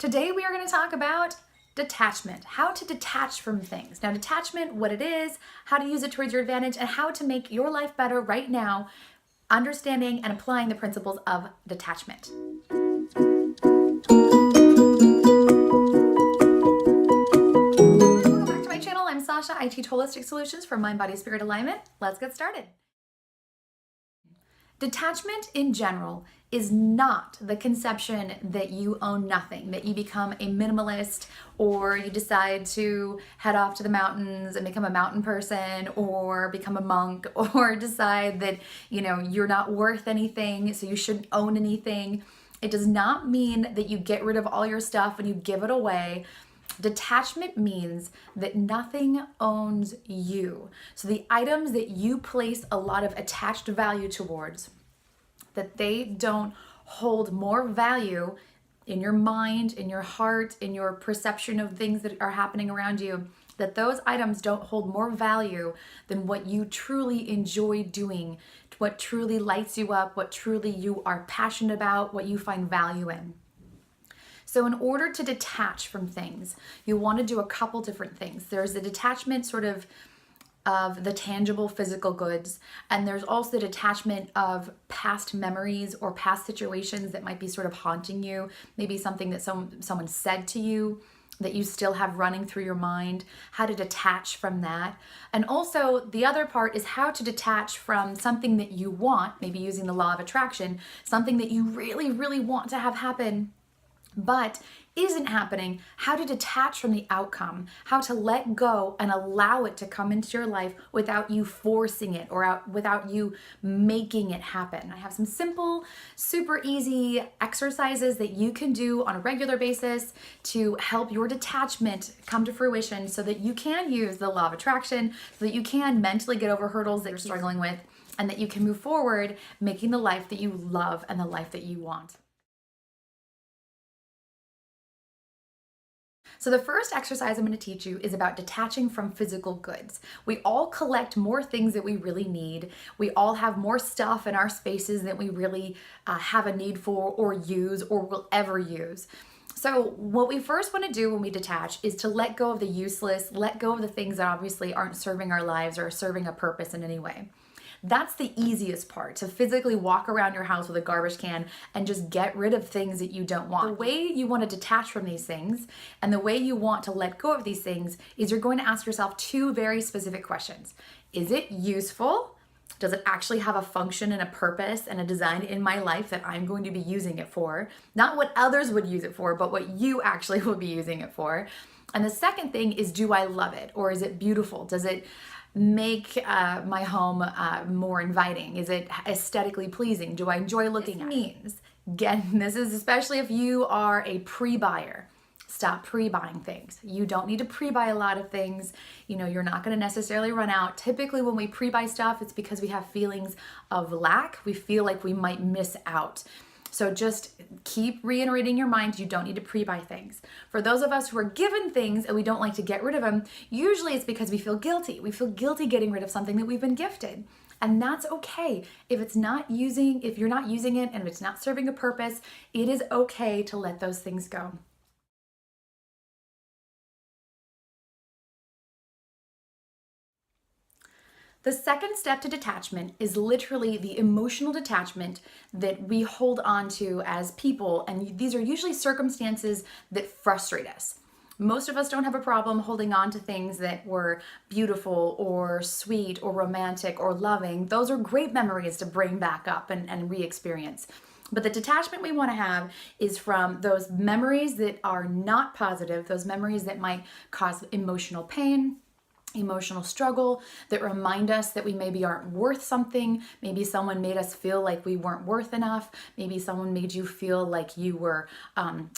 Today we are going to talk about detachment, how to detach from things. Now, detachment, what it is, how to use it towards your advantage, and how to make your life better right now, understanding and applying the principles of detachment. Welcome back to my channel. I'm Sasha. I teach holistic solutions for mind, body, spirit alignment. Let's get started. Detachment in general is not the conception that you own nothing, that you become a minimalist or you decide to head off to the mountains and become a mountain person or become a monk or decide that, you're not worth anything, so you shouldn't own anything. It does not mean that you get rid of all your stuff and you give it away. Detachment means that nothing owns you. So the items that you place a lot of attached value towards, that they don't hold more value in your mind, in your heart, in your perception of things that are happening around you, that those items don't hold more value than what you truly enjoy doing, what truly lights you up, what truly you are passionate about, what you find value in. So in order to detach from things, you want to do a couple different things. There's the detachment sort of the tangible physical goods, and there's also the detachment of past memories or past situations that might be sort of haunting you, maybe something that someone said to you that you still have running through your mind, how to detach from that. And also the other part is how to detach from something that you want, maybe using the law of attraction, something that you really, really want to have happen but isn't happening, how to detach from the outcome, how to let go and allow it to come into your life without you forcing it or without you making it happen. I have some simple, super easy exercises that you can do on a regular basis to help your detachment come to fruition so that you can use the law of attraction, so that you can mentally get over hurdles that you're struggling with, and that you can move forward making the life that you love and the life that you want. So the first exercise I'm going to teach you is about detaching from physical goods. We all collect more things that we really need. We all have more stuff in our spaces that we really have a need for or use or will ever use. So what we first want to do when we detach is to let go of the useless, let go of the things that obviously aren't serving our lives or serving a purpose in any way. That's the easiest part, to physically walk around your house with a garbage can and just get rid of things that you don't want. The way you want to detach from these things and the way you want to let go of these things is you're going to ask yourself two very specific questions. Is it useful? Does it actually have a function and a purpose and a design in my life that I'm going to be using it for? Not what others would use it for, but what you actually will be using it for. And the second thing is, do I love it? Or is it beautiful? Does it make my home more inviting? Is it aesthetically pleasing? Do I enjoy looking at it? Means, again, this is especially if you are a pre-buyer. Stop pre-buying things. You don't need to pre-buy a lot of things. You're not going to necessarily run out. Typically when we pre-buy stuff, it's because we have feelings of lack. We feel like we might miss out. So just keep reiterating your mind, you don't need to pre-buy things. For those of us who are given things and we don't like to get rid of them, usually it's because we feel guilty. We feel guilty getting rid of something that we've been gifted. And that's okay. If you're not using it and if it's not serving a purpose, it is okay to let those things go. The second step to detachment is literally the emotional detachment that we hold on to as people, and these are usually circumstances that frustrate us. Most of us don't have a problem holding on to things that were beautiful or sweet or romantic or loving. Those are great memories to bring back up and re-experience. But the detachment we want to have is from those memories that are not positive, those memories that might cause emotional pain, emotional struggle, that remind us that we maybe aren't worth something. Maybe someone made us feel like we weren't worth enough. Maybe someone made you feel like you were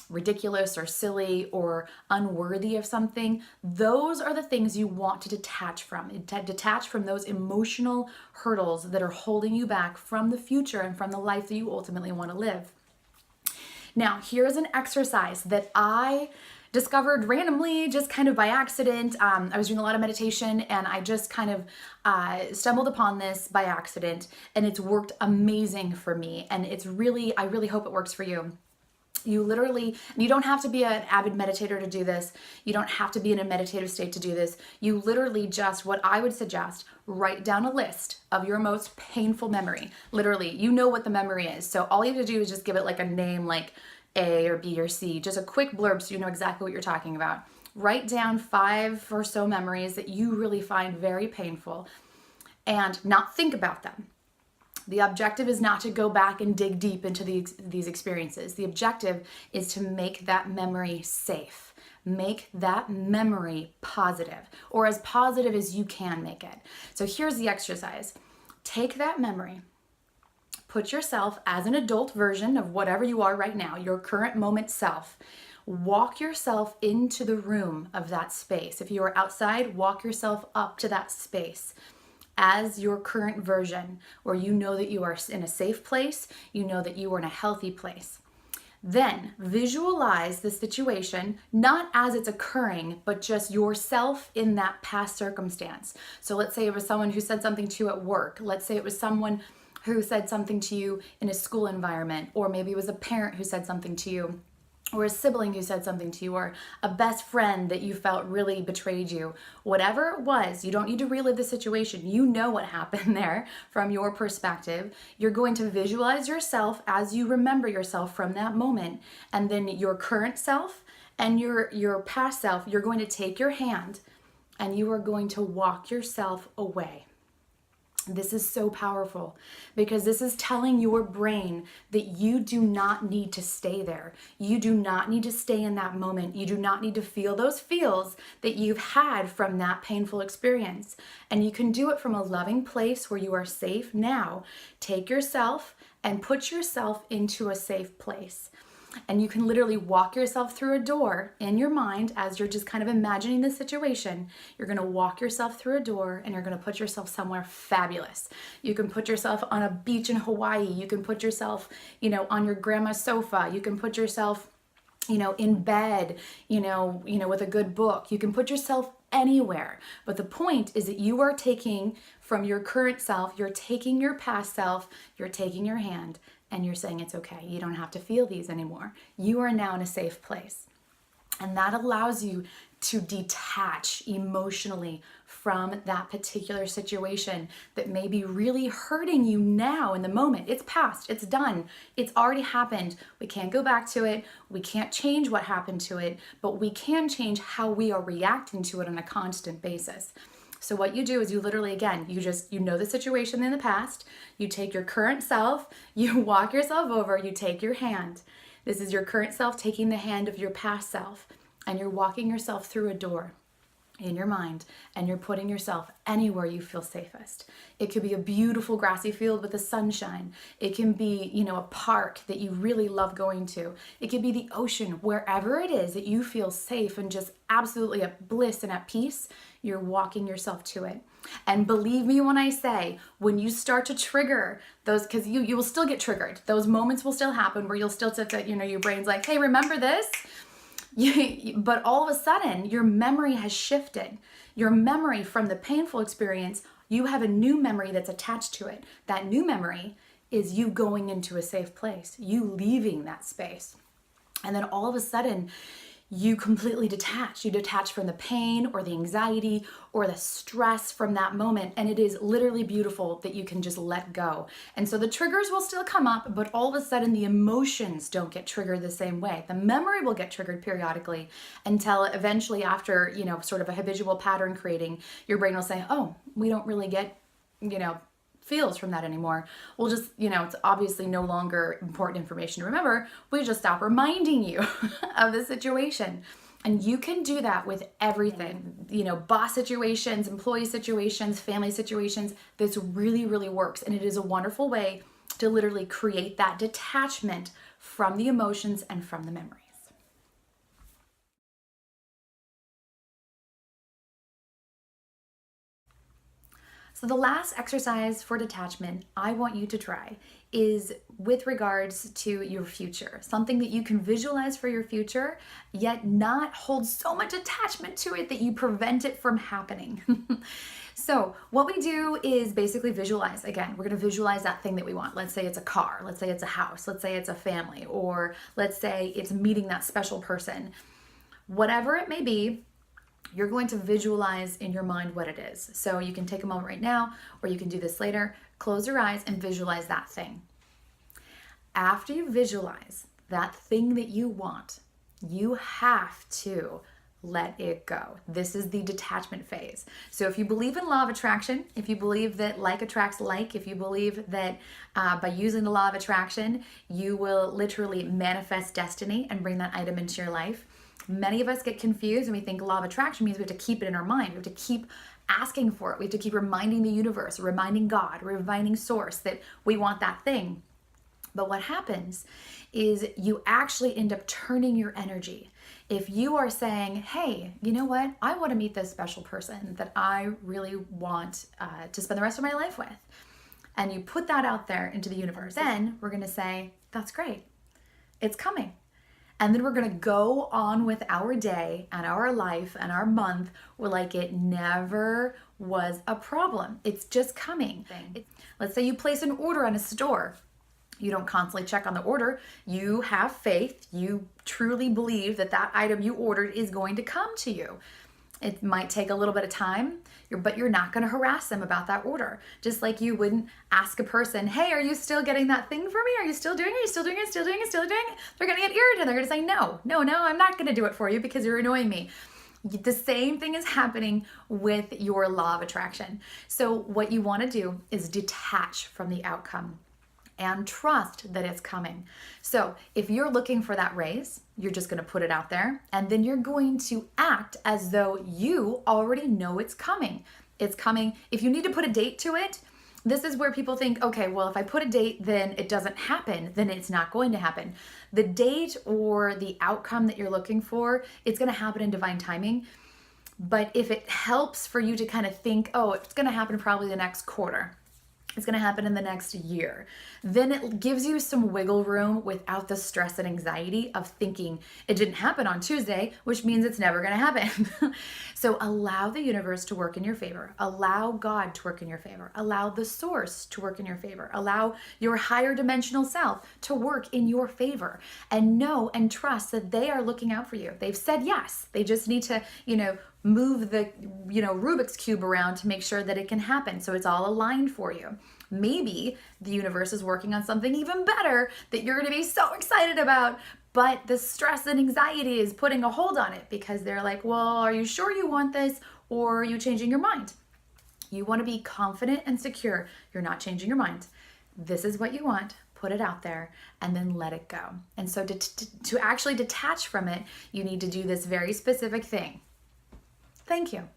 ridiculous or silly or unworthy of something. Those are the things you want to detach from. Detach from those emotional hurdles that are holding you back from the future and from the life that you ultimately want to live. Now, here's an exercise that I discovered randomly, just kind of by accident. I was doing a lot of meditation and I just kind of stumbled upon this by accident, and it's worked amazing for me. And I really hope it works for you. You literally, you don't have to be an avid meditator to do this. You don't have to be in a meditative state to do this. You literally just, what I would suggest, write down a list of your most painful memory. Literally, you know what the memory is. So all you have to do is just give it like a name, like A or B or C, just a quick blurb so you know exactly what you're talking about. Write down 5 or so memories that you really find very painful and not think about them. The objective is not to go back and dig deep into these experiences. The objective is to make that memory safe. Make that memory positive, or as positive as you can make it. So here's the exercise. Take that memory, put yourself as an adult version of whatever you are right now, your current moment self. Walk yourself into the room of that space. If you are outside, walk yourself up to that space as your current version, where you know that you are in a safe place, you know that you are in a healthy place. Then visualize the situation, not as it's occurring, but just yourself in that past circumstance. So let's say it was someone who said something to you at work. Let's say it was someone who said something to you in a school environment, or maybe it was a parent who said something to you, or a sibling who said something to you, or a best friend that you felt really betrayed you. Whatever it was, you don't need to relive the situation. You know what happened there from your perspective. You're going to visualize yourself as you remember yourself from that moment. And then your current self and your past self, you're going to take your hand and you are going to walk yourself away. This is so powerful because this is telling your brain that you do not need to stay there. You do not need to stay in that moment. You do not need to feel those feels that you've had from that painful experience. And you can do it from a loving place where you are safe now. Take yourself and put yourself into a safe place. And you can literally walk yourself through a door in your mind as you're just kind of imagining the situation. You're going to walk yourself through a door and you're going to put yourself somewhere fabulous. You can put yourself on a beach in Hawaii. You can put yourself, on your grandma's sofa. You can put yourself, in bed, with a good book. You can put yourself anywhere. But the point is that you are taking from your current self, you're taking your past self, you're taking your hand, and you're saying it's okay. You don't have to feel these anymore. You are now in a safe place. And that allows you to detach emotionally from that particular situation that may be really hurting you now in the moment. It's past, it's done, it's already happened. We can't go back to it. We can't change what happened to it, but we can change how we are reacting to it on a constant basis. So what you do is you literally, again, you know the situation in the past, you take your current self, you walk yourself over, you take your hand. This is your current self taking the hand of your past self, and you're walking yourself through a door in your mind, and you're putting yourself anywhere you feel safest. It could be a beautiful grassy field with the sunshine. It can be, a park that you really love going to. It could be the ocean. Wherever it is that you feel safe and just absolutely at bliss and at peace, you're walking yourself to it. And believe me when I say, when you start to trigger those, because you will still get triggered. Those moments will still happen where you'll still sit there, your brain's like, hey, remember this? But all of a sudden, your memory has shifted. Your memory from the painful experience, you have a new memory that's attached to it. That new memory is you going into a safe place, you leaving that space. And then all of a sudden, you completely detach. You detach from the pain or the anxiety or the stress from that moment. And it is literally beautiful that you can just let go. And so the triggers will still come up, but all of a sudden the emotions don't get triggered the same way. The memory will get triggered periodically until eventually after, sort of a habitual pattern creating, your brain will say, oh, we don't really get, feels from that anymore. We'll just, it's obviously no longer important information to remember. We just stop reminding you of the situation. And you can do that with everything, boss situations, employee situations, family situations. This really, really works. And it is a wonderful way to literally create that detachment from the emotions and from the memories. So the last exercise for detachment I want you to try is with regards to your future, something that you can visualize for your future, yet not hold so much attachment to it that you prevent it from happening. So what we do is basically visualize. Again, we're going to visualize that thing that we want. Let's say it's a car, let's say it's a house, let's say it's a family, or let's say it's meeting that special person. Whatever it may be, you're going to visualize in your mind what it is. So you can take a moment right now, or you can do this later. Close your eyes and visualize that thing. After you visualize that thing that you want, you have to let it go. This is the detachment phase. So if you believe in law of attraction, if you believe that like attracts like, if you believe that by using the law of attraction, you will literally manifest destiny and bring that item into your life, many of us get confused and we think law of attraction means we have to keep it in our mind. We have to keep asking for it. We have to keep reminding the universe, reminding God, reminding source that we want that thing. But what happens is you actually end up turning your energy. If you are saying, hey, you know what? I want to meet this special person that I really want to spend the rest of my life with. And you put that out there into the universe. Then we're going to say, that's great. It's coming. And then we're going to go on with our day and our life and our month like it never was a problem. It's just coming. Let's say you place an order on a store. You don't constantly check on the order. You have faith. You truly believe that that item you ordered is going to come to you. It might take a little bit of time, but you're not going to harass them about that order. Just like you wouldn't ask a person, hey, are you still getting that thing for me? Are you still doing it? Are you still doing it? Still doing it? Still doing it? They're going to get irritated. They're going to say, no, I'm not going to do it for you because you're annoying me. The same thing is happening with your law of attraction. So what you want to do is detach from the outcome and trust that it's coming. So if you're looking for that raise, you're just going to put it out there, and then you're going to act as though you already know it's coming. It's coming. If you need to put a date to it, this is where people think, okay, well, if I put a date, then it doesn't happen, then it's not going to happen. The date or the outcome that you're looking for, it's going to happen in divine timing. But if it helps for you to kind of think, oh, it's going to happen probably the next quarter, it's going to happen in the next year, then it gives you some wiggle room without the stress and anxiety of thinking it didn't happen on Tuesday, which means it's never going to happen. So allow the universe to work in your favor. Allow God to work in your favor. Allow the source to work in your favor. Allow your higher dimensional self to work in your favor, and know and trust that they are looking out for you. They've said yes. They just need to, move the, Rubik's Cube around to make sure that it can happen. So it's all aligned for you. Maybe the universe is working on something even better that you're going to be so excited about, but the stress and anxiety is putting a hold on it because they're like, well, are you sure you want this, or are you changing your mind? You want to be confident and secure. You're not changing your mind. This is what you want. Put it out there and then let it go. And so to actually detach from it, you need to do this very specific thing. Thank you.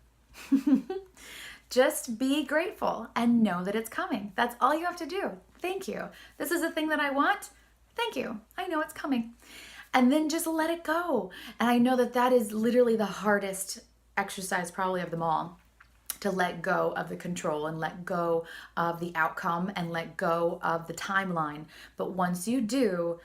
Just be grateful and know that it's coming. That's all you have to do. Thank you. This is the thing that I want. Thank you. I know it's coming. And then just let it go. And I know that that is literally the hardest exercise probably of them all, to let go of the control and let go of the outcome and let go of the timeline. But once you do,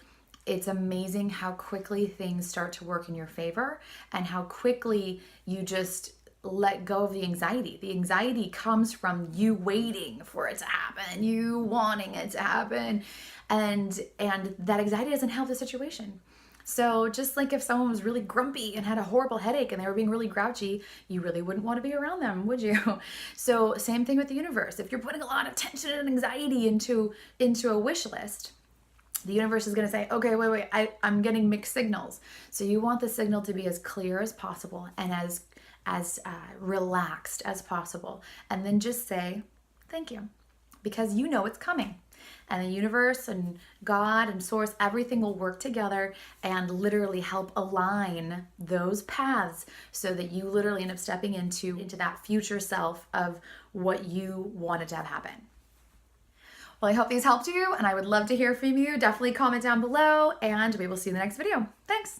it's amazing how quickly things start to work in your favor and how quickly you just let go of the anxiety. The anxiety comes from you waiting for it to happen, you wanting it to happen, and that anxiety doesn't help the situation. So just like if someone was really grumpy and had a horrible headache and they were being really grouchy, you really wouldn't want to be around them, would you? So same thing with the universe. If you're putting a lot of tension and anxiety into a wish list, the universe is going to say, okay, wait, I'm getting mixed signals. So you want the signal to be as clear as possible and as relaxed as possible. And then just say, thank you, because you know it's coming. And the universe and God and source, everything will work together and literally help align those paths so that you literally end up stepping into that future self of what you wanted to have happen. Well, I hope these helped you, and I would love to hear from you. Definitely comment down below, and we will see you in the next video. Thanks.